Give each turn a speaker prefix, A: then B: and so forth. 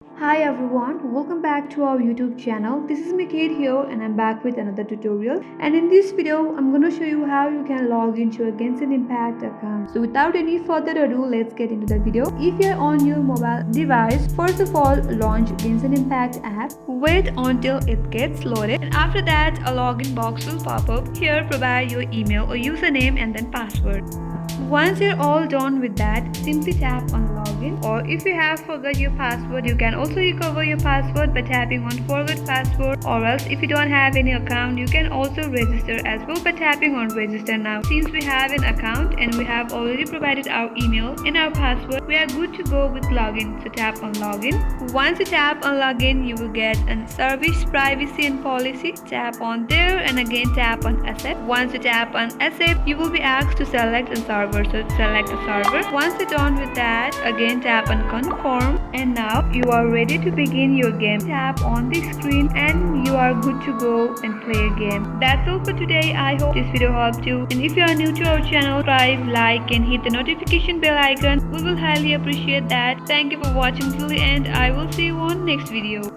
A: Hi everyone, welcome back to our YouTube channel. This is Mikhail here and I'm back with another tutorial. And in this video, I'm going to show you how you can log into a Genshin Impact account. So without any further ado, let's get into the video. If you're on your mobile device, first of all, launch Genshin Impact app. Wait until it gets loaded. And after that, a login box will pop up. Here, provide your email or username and then password. Once you're all done with that, simply tap on login, or if you have forgot your password, you can also recover your password by tapping on forgot password, or else if you don't have any account, you can also register as well by tapping on register now. Since we have an account and we have already provided our email and our password, we are good to go with login. So tap on login. Once you tap on login, you will get a service privacy and policy. Tap on there and again tap on accept. Once you tap on accept, you will be asked to select a server. So select a server. Once you're done with that, again tap on confirm, and now you are ready to begin your game. Tap on the screen and you are good to go and play a game. That's all for today. I hope this video helped you, and if you are new to our channel, subscribe, like and hit the notification bell icon. We will highly appreciate that. Thank you for watching till the end. I will see you on next video.